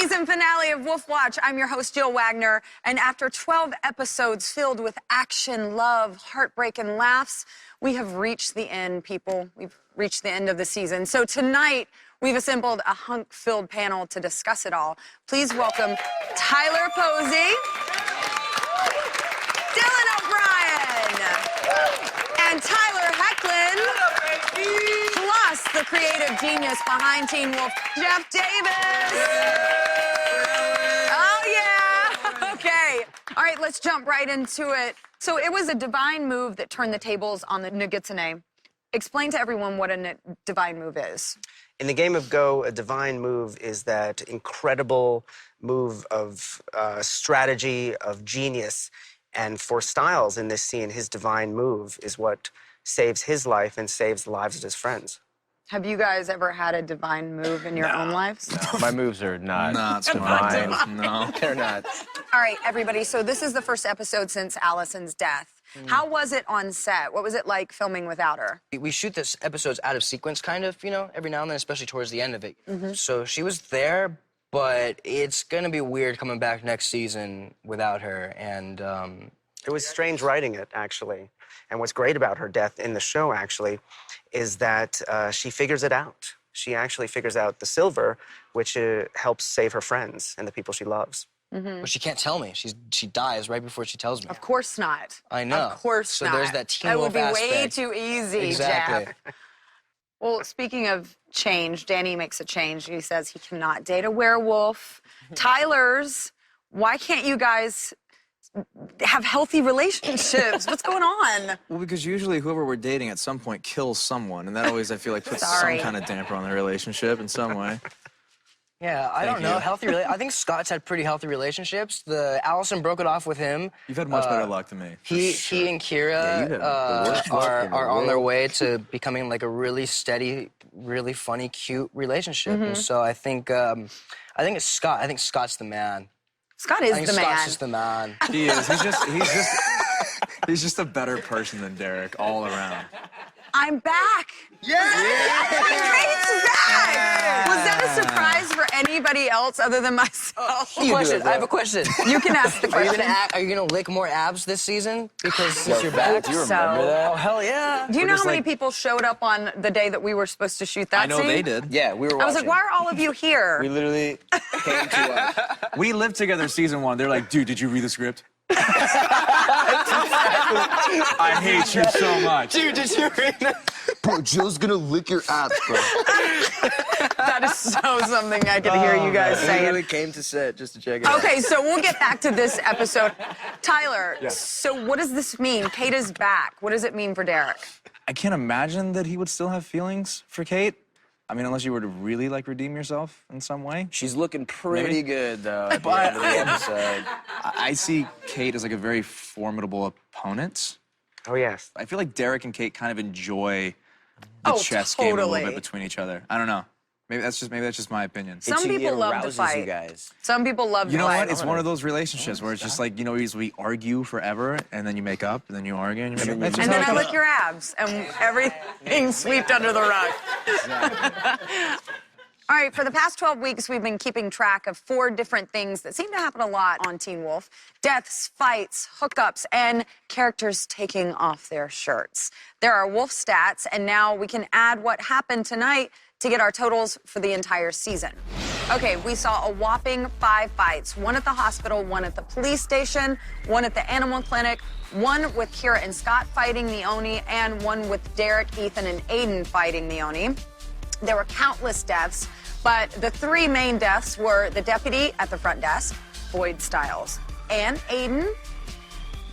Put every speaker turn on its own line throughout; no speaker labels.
season finale of Wolf Watch. I'm your host, Jill Wagner, and after 12 episodes filled with action, love, heartbreak, and laughs, we have reached the end, people. We've reached the end of the season. So tonight, we've assembled a hunk-filled panel to discuss it all. Please welcome Tyler Pouzi, Dylan O'Brien, and Tyler Hecklin, plus the creative genius behind Teen Wolf, Jeff Davis. Oh, yeah. Okay. All right, let's jump right into it. So it was a divine move that turned the tables on the Nugitsune. Explain to everyone what a divine move is.
In the game of Go, a divine move is that incredible move of strategy, of genius. And for Styles in this scene, his divine move is what saves his life and saves the lives of his friends.
Have you guys ever had a divine move in your own lives?
No. My moves are not
divine. No,
they're not.
All right, everybody, so this is the first episode since Allison's death. How was it on set? What was it like filming without her?
We shoot this episodes out of sequence, kind of, you know, every now and then, especially towards the end of it. So she was there, but it's gonna be weird coming back next season without her, and
It was strange writing it, actually. And what's great about her death in the show, actually, is that she figures it out. She actually figures out the silver, which helps save her friends and the people she loves.
but she can't tell me. She dies right before she tells me.
Of course not.
I know.
Of course not.
So there's that Teen
That
Wolf
would be way
aspect.
too easy,
Exactly.
Jeff. Well, speaking of change, Danny makes a change. He says he cannot date a werewolf. Tyler's, why can't you guys have healthy relationships? What's going on?
well, because usually whoever we're dating at some point kills someone, and that always, I feel like, puts
Sorry.
some kind of damper on the relationship in some way.
Yeah, I don't know. I think Scott's had pretty healthy relationships. Allison broke it off with him.
You've had much better luck than me.
He and Kira
you have the worst luck in the
are on
world.
their way to becoming like a really steady, really funny, cute relationship. And so I think it's Scott. I think Scott's the man.
Scott
I
is
think
the
Scott's
man.
just the man.
He is. He's just a better person than Derek all around.
I'm back.
Yeah!
Drake's back. Was that a surprise for anybody else other than myself?
I have a question.
You can ask the
Are you
question.
gonna lick more abs this season because since you're back?
Do you
So-
remember that?
Oh hell yeah!
Do you know
just
how many
like-
people showed up on the day that we were supposed to shoot that
I know
scene?
they did.
Yeah, we were watching.
I was like, why are all of you here?
We literally came to us.
We lived together season 1. They're like, dude, did you read the script? I hate you so much.
Dude, did you read that?
Bro, Jill's gonna lick your abs, bro.
That is so something I could hear you guys
We
saying.
literally came to set just to check it out.
Okay, so we'll get back to this episode. Tyler, so what does this mean? Kate is back. What does it mean for Derek?
I can't imagine that he would still have feelings for Kate. I mean, unless you were to really, like, redeem yourself in some way.
She's looking pretty
Maybe.
good, though, at the end of the episode.
I see Kate as, like, a very formidable opponent.
Oh, yes.
I feel like Derek and Kate kind of enjoy the chess game a
totally.
little bit between each other. I don't know. Maybe that's just my opinion.
Some people love to
arouses
fight.
you guys.
Some people love
You
to
know
fight.
what? It's one of those relationships where it's just like, you know, we argue forever, and then you make up, and then you argue, and you make up. That's just
And then
how
I
it
lick
goes.
your abs, and everything swept under the rug. All right, for the past 12 weeks, we've been keeping track of 4 different things that seem to happen a lot on Teen Wolf. Deaths, fights, hookups, and characters taking off their shirts. There are wolf stats, and now we can add what happened tonight to get our totals for the entire season. Okay, we saw a whopping 5 fights. 1 at the hospital, 1 at the police station, 1 at the animal clinic, 1 with Kira and Scott fighting the Oni, and 1 with Derek, Ethan, and Aiden fighting the Oni. There were countless deaths, but the 3 main deaths were the deputy at the front desk, Boyd Styles, and Aiden.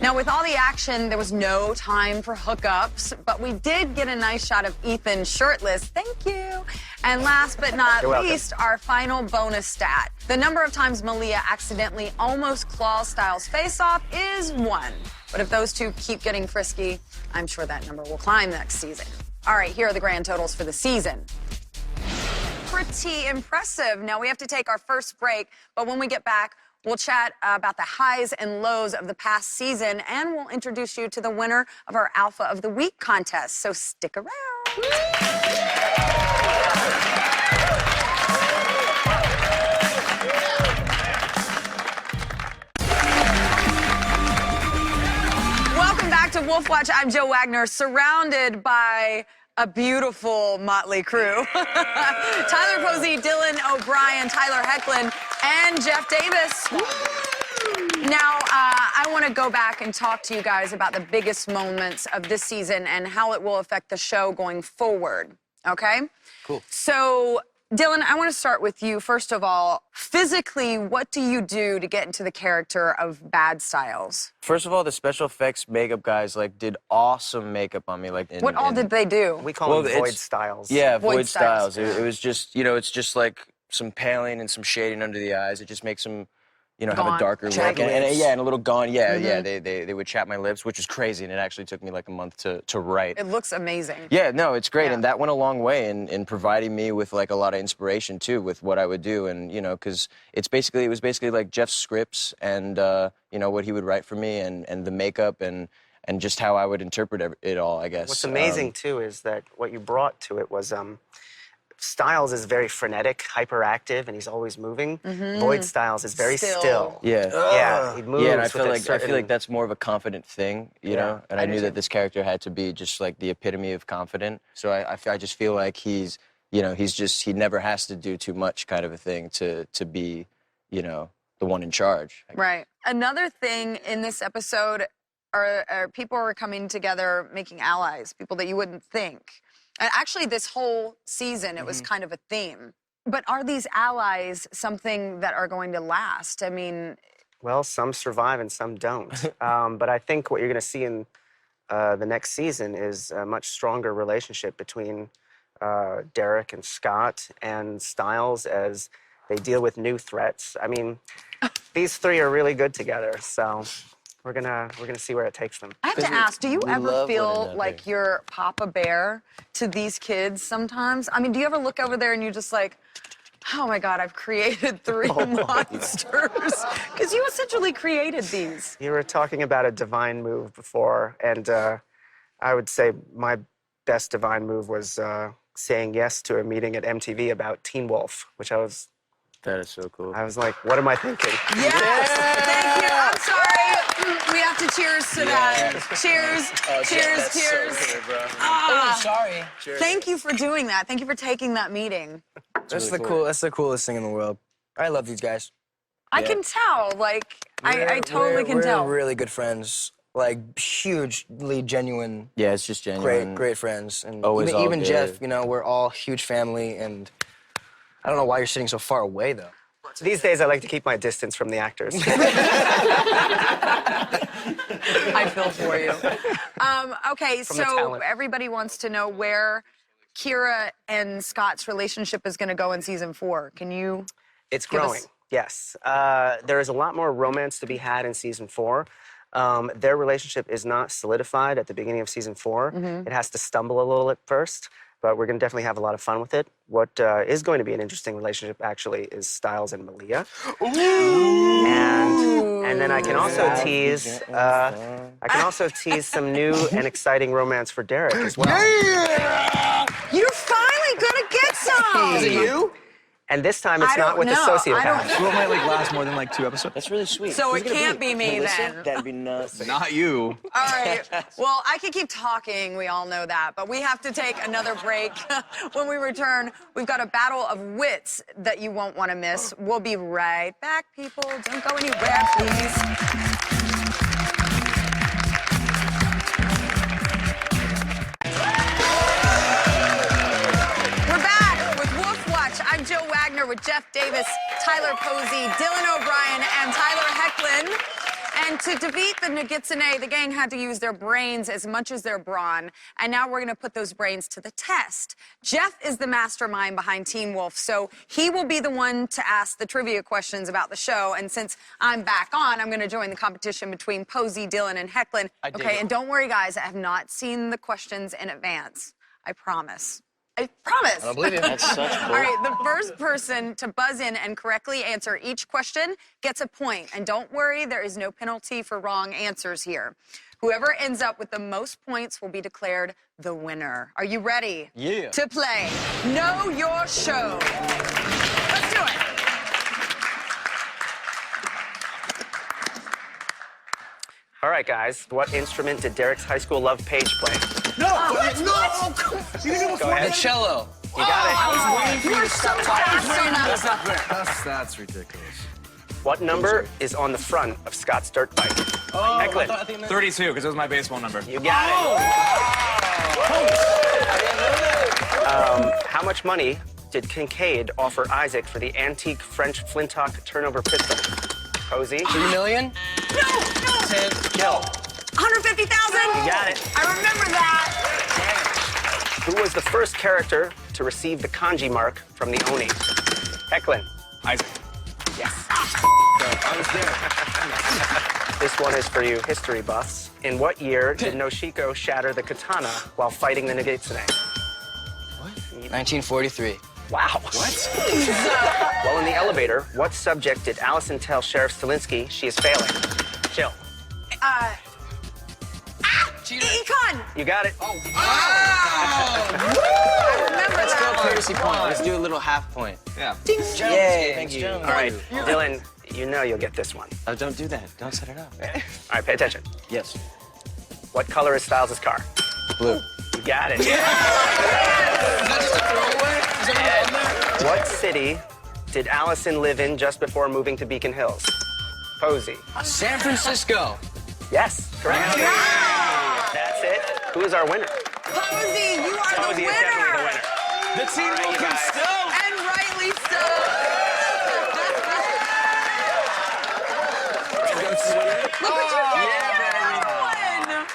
Now, with all the action, there was no time for hookups, but we did get a nice shot of Ethan shirtless. Thank you. And last but not
You're welcome.
least, our final bonus stat. The number of times Malia accidentally almost claws Styles' face off is 1. But if those two keep getting frisky, I'm sure that number will climb next season. All right, here are the grand totals for the season. Pretty impressive. Now we have to take our first break, but when we get back, we'll chat about the highs and lows of the past season, and we'll introduce you to the winner of our Alpha of the Week contest, so stick around. Wolf Watch, I'm Joe Wagner, surrounded by a beautiful motley crew. Tyler Pouzi, Dylan O'Brien, Tyler Hoechlin, and Jeff Davis. Now, I want to go back and talk to you guys about the biggest moments of this season and how it will affect the show going forward, okay?
Cool.
So, Dylan, I want to start with you. First of all, physically, what do you do to get into the character of Bad Styles?
First of all, the special effects makeup guys did awesome makeup on me.
What all did they do?
We call them void styles.
Yeah,
Void
void
styles.
styles. It was just, it's just like some paling and some shading under the eyes. It just makes them, have a
Gaunt.
darker look.
Jagged
And
lips.
yeah, and a little gaunt. Yeah, yeah. They would chap my lips, which was crazy, and it actually took me like a month to write.
It looks amazing.
Yeah, no, it's great,
Yeah.
and that went a long way in providing me with like a lot of inspiration too with what I would do, and because it was basically like Jeff's scripts and what he would write for me, and the makeup and just how I would interpret it all, I guess.
What's amazing too is that what you brought to it was Styles is very frenetic, hyperactive, and he's always moving. Void Styles is very still.
Yeah.
Yeah, he moves.
Yeah, and I
with
feel
a
like
certain...
that's more of a confident thing, you know. And I
do
knew
too.
that this character had to be just like the epitome of confident. So I just feel like he's he never has to do too much, kind of a thing, to be, the one in charge.
Right. Another thing in this episode are people are coming together, making allies, people that you wouldn't think. And actually, this whole season, it was kind of a theme. But are these allies something that are going to last? I mean...
Well, some survive and some don't. But I think what you're going to see in the next season is a much stronger relationship between Derek and Scott and Styles as they deal with new threats. I mean, these three are really good together, so we're gonna see where it takes them.
I have to ask, do you
we
ever
love one
feel
another.
like you're Papa Bear to these kids sometimes? I mean, do you ever look over there and you're just like, oh my God, I've created three monsters? Because you essentially created these.
You were talking about a divine move before, and I would say my best divine move was saying yes to a meeting at MTV about Teen Wolf, which
That is so cool.
I was like, what am I thinking?
Yes, thank you. I'm sorry. We have to cheers to that. Cheers, cheers, cheers.
Sorry.
Thank you for doing that. Thank you for taking that meeting.
That's the coolest thing in the world. I love these guys.
I can tell, like, I totally can tell.
We're really good friends. Like, hugely genuine,
Yeah, it's just genuine.
great friends. And
Always all
even
good.
Jeff, we're all huge family, and I don't know why you're sitting so far away, though.
These days, I like to keep my distance from the actors.
I feel for you. Okay,
the
so
talent.
everybody wants to know where Kira and Scott's relationship is going to go in season 4. Can you
It's
give
growing,
us...
yes. There is a lot more romance to be had in season 4. Their relationship is not solidified at the beginning of season 4. It has to stumble a little at first, but we're going to definitely have a lot of fun with it. What is going to be an interesting relationship, actually, is Styles and Malia. And then I can also tease some new and exciting romance for Derek as well.
You're finally going to get some!
Is it you?
And this time it's
I
not
don't
with the
know. I
sociopath.
don't-
So it might last more than 2 episodes?
That's really sweet.
So
Who's
it
gonna
can't be me
Melissa?
then.
That'd be nuts.
Not you.
All right. Well, I could keep talking. We all know that. But we have to take another break. When we return, we've got a battle of wits that you won't want to miss. We'll be right back, people. Don't go anywhere, please. We're back with Wolf Watch. I'm Joe Wagner with Jeff Davis, Tyler Pouzi, Dylan O'Brien, and Tyler Hoechlin. And to defeat the Nagitsune, the gang had to use their brains as much as their brawn. And now we're going to put those brains to the test. Jeff is the mastermind behind Teen Wolf, so he will be the one to ask the trivia questions about the show. And since I'm back on, I'm going to join the competition between Pouzi, Dylan, and Hoechlin. Okay, and don't worry, guys, I have not seen the questions in advance. I promise. I promise.
I don't believe you.
That's such bull.
All right, the first person to buzz in and correctly answer each question gets a point. And don't worry, there is no penalty for wrong answers here. Whoever ends up with the most points will be declared the winner. Are you ready?
Yeah.
To play Know Your Show. Let's do it.
All right, right, guys. What instrument did Derek's high school love Paige play?
No!
Go ahead.
The cello.
You got it.
You are so fast on that.
That's ridiculous.
What number is on the front of Scott's dirt bike? Hecklin.
32, because it was my baseball number.
You got it. How much money did Kincaid offer Isaac for the antique French flintlock turnover pistol? Pouzi?
3 million?
No!
10.
Kill.
150,000?
You got it.
I remember that.
Who was the first character to receive the kanji mark from the Oni? Hecklin.
Isaac.
Yes.
I was there.
This one is for you history buffs. In what year did Noshiko shatter the katana while fighting the Nagitsune?
1943.
Wow. What? While in the elevator, what subject did Allison tell Sheriff Stilinski she is failing? Chill.
Econ!
You got it.
I remember
Let's go
that one.
courtesy point. Let's do a little half point.
Yeah.
Yay, thank you.
All right, Dylan, you know you'll get this one.
Oh, don't do that. Don't set it up.
All right, pay attention.
Yes.
What color is Styles' car?
Blue.
You got it. What city did Allison live in just before moving to Beacon Hills? Pouzi.
San Francisco.
Yes, correct. That's it. Who is our winner?
Posey, you are the
Pouzi is definitely the
winner.
winner.
The team will come still.
And rightly so. Look what you did.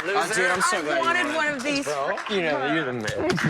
Loser.
Dude, I'm so glad
I
you
wanted
won.
one of these.
You know, you're the man.
We get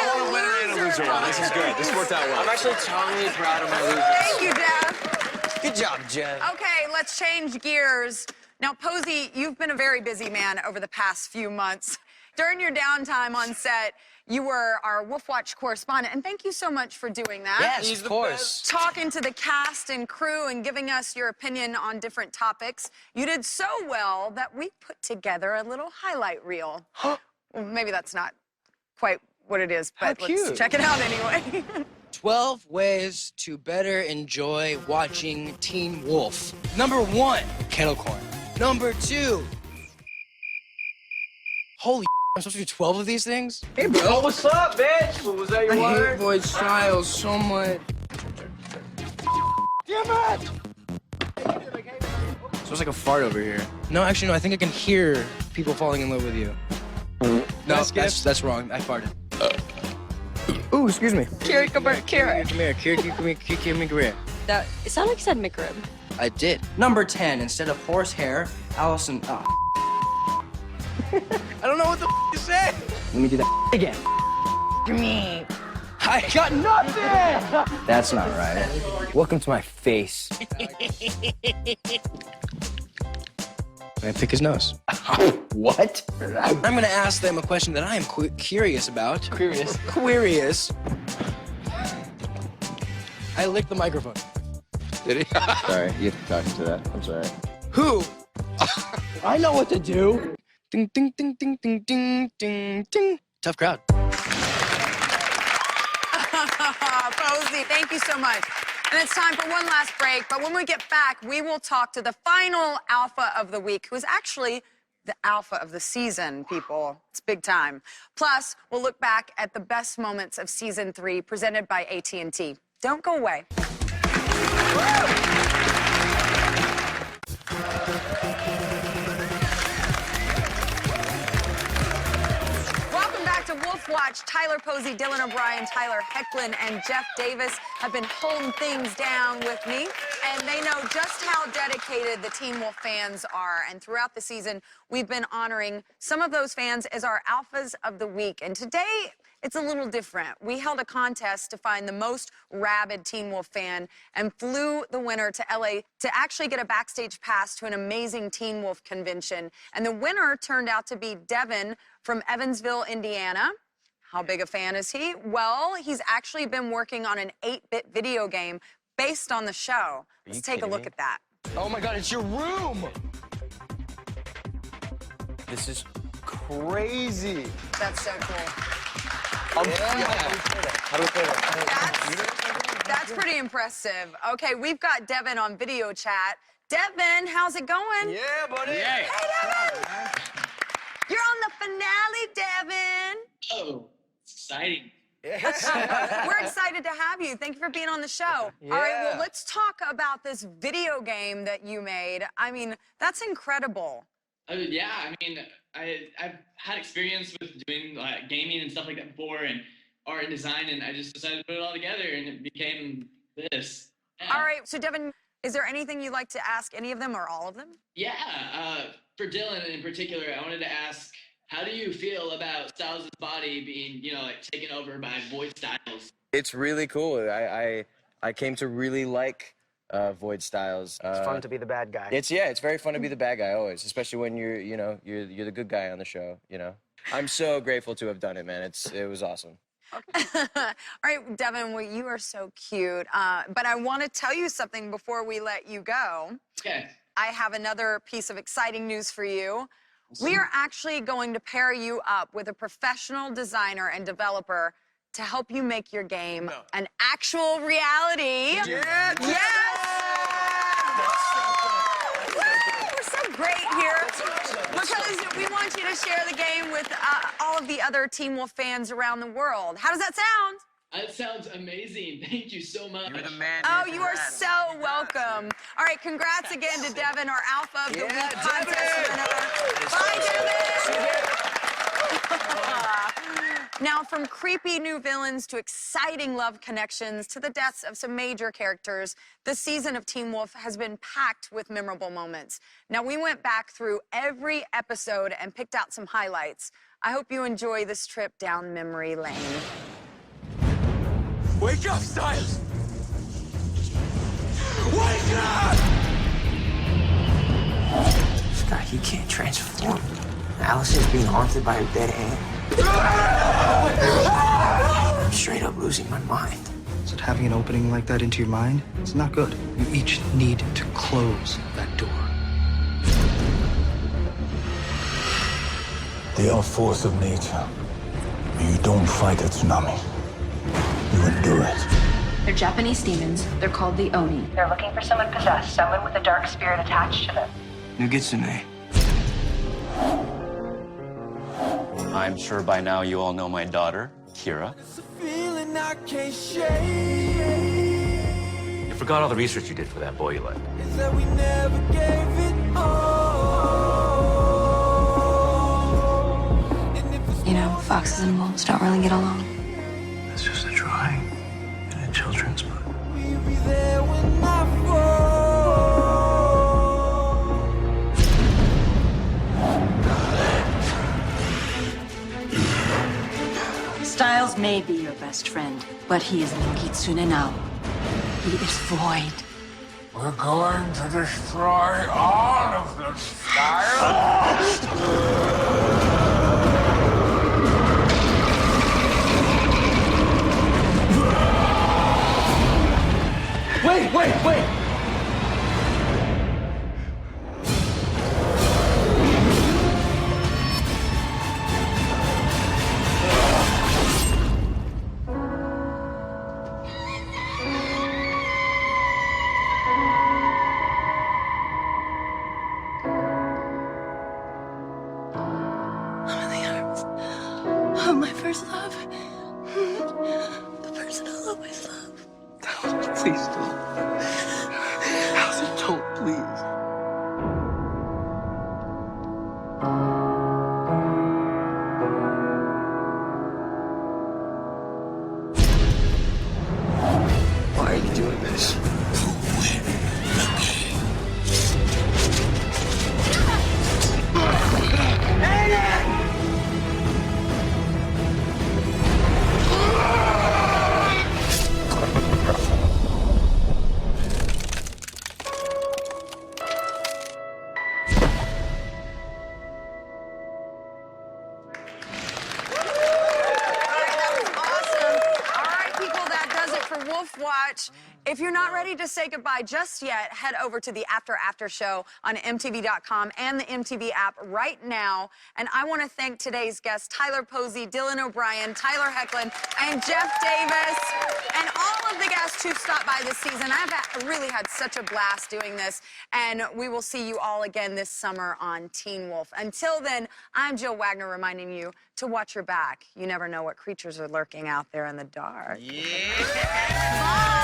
a loser.
This is good. This worked out well. I'm actually totally proud of my losers.
Thank you, Jeff.
Good job, Jen.
Okay, let's change gears. Now, Posey, you've been a very busy man over the past few months. During your downtime on set, you were our Wolf Watch correspondent, and thank you so much for doing that.
Yes, of course.
Talking to the cast and crew and giving us your opinion on different topics. You did so well that we put together a little highlight reel. Well, maybe that's not quite what it is, but
How
let's
cute.
check it out anyway.
12 ways to better enjoy watching Teen Wolf. Number 1, kettle corn. Number 2, holy I'm supposed to do 12 of these things?
Hey, bro. What's up, bitch? What was that your
I
word?
hate Boy Styles so much.
Damn it!
Smells like a fart over here. No, actually, no, I think I can hear people falling in love with you. No, that's wrong. I farted. Ooh, excuse me.
Kira, come here. Kira.
Come here, Kira, come here.
That, it sounded like you said McRib.
I did. Number 10, instead of horsehair, Allison. Oh. I don't know what the to say. Let me do that again. Give me. I got nothing. That's not right. Welcome to my face. Can I pick his nose?
What?
I'm gonna ask them a question that I am curious about. Curious. I licked the microphone.
Did he? Sorry, you have to talk to that. I'm sorry.
Who? I know what to do. Ding, ding, ding, ding, ding, ding, ding, ding. Tough crowd.
Posey, thank you so much. And it's time for one last break, but when we get back, we will talk to the final alpha of the week, who is actually the alpha of the season, people. It's big time. Plus, we'll look back at the best moments of season 3 presented by AT&T. Don't go away. Welcome back to Wolf Watch. Tyler Posey, Dylan O'Brien, Tyler Hecklin, and Jeff Davis have been holding things down with me, and they know just how dedicated the Teen Wolf fans are. And throughout the season, we've been honoring some of those fans as our alphas of the week. And today, it's a little different. We held a contest to find the most rabid Teen Wolf fan and flew the winner to LA to actually get a backstage pass to an amazing Teen Wolf convention. And the winner turned out to be Devin from Evansville, Indiana. How big a fan is he? Well, he's actually been working on an 8-bit video game based on the show. Let's take a look at that.
Oh my God, it's your room.
This is crazy.
That's so cool.
How do we play that?
That's pretty impressive. Okay, we've got Devin on video chat. Devin, how's it going?
Yeah, buddy.
Hey, Devin! You're on the finale, Devin.
Oh, it's exciting.
We're excited to have you. Thank you for being on the show. All right, well, let's talk about this video game that you made. I mean, that's incredible.
Yeah, I mean, I've had experience with doing gaming and stuff like that before, and art and design, and I just decided to put it all together, and it became this. Yeah.
All right, so Devin, is there anything you'd like to ask any of them or all of them?
Yeah, for Dylan in particular, I wanted to ask, how do you feel about Styles' body being, like taken over by Void Styles?
It's really cool. I came to really like Void Styles.
It's fun to be the bad guy.
It's very fun to be the bad guy always, especially when you're the good guy on the show. I'm so grateful to have done it, man. It was awesome.
All right, Devin, well, you are so cute. But I want to tell you something before we let you go.
Okay.
I have another piece of exciting news for you. We are actually going to pair you up with a professional designer and developer to help you make your game an actual reality.
Yeah,
Yes! Woo! We're so great here because we want you to share the game with all of the other Teen Wolf fans around the world. How does that sound?
That sounds amazing. Thank you so much.
You're the man.
Oh, you are so welcome. All right, congrats again to Devin, our Alpha of the Week contest winner. Bye, Devin. Now, from creepy new villains to exciting love connections to the deaths of some major characters, this season of Teen Wolf has been packed with memorable moments. Now, we went back through every episode and picked out some highlights. I hope you enjoy this trip down memory lane.
Wake up, Styles! Wake up!
This guy, he can't transform. Alice is being haunted by her dead aunt. I'm straight up losing my mind.
So having an opening like that into your mind, it's not good. You each need to close that door.
They are force of nature. You don't fight a tsunami. You endure it.
They're Japanese demons. They're called the Oni. They're looking for someone possessed, someone with a dark spirit attached to them.
Nugitsune.
I'm sure by now you all know my daughter, Kira. You forgot all the research you did for that boy you liked.
You know, foxes and wolves don't really get along.
It's just a drawing in a children's book.
Styles may be your best friend, but he is Nugitsune now. He is void.
We're going to destroy all of the Styles. Wait!
I'm in the arms of my first love. The person I'll always love.
Please don't. Allison, don't, please. Why are you doing this?
That was awesome. All right, people, that does it for Wolf Watch. If you're not ready to say goodbye just yet, head over to the After show on MTV.com and the MTV app right now. And I want to thank today's guests, Tyler Pouzi, Dylan O'Brien, Tyler Hecklin, and Jeff Davis, and all of the guests who stopped by this season. I've really had such a blast doing this, and we will see you all again this summer on Teen Wolf. Until then, I'm Jill Wagner reminding you to watch your back. You never know what creatures are lurking out there in the dark.
Yeah. Bye.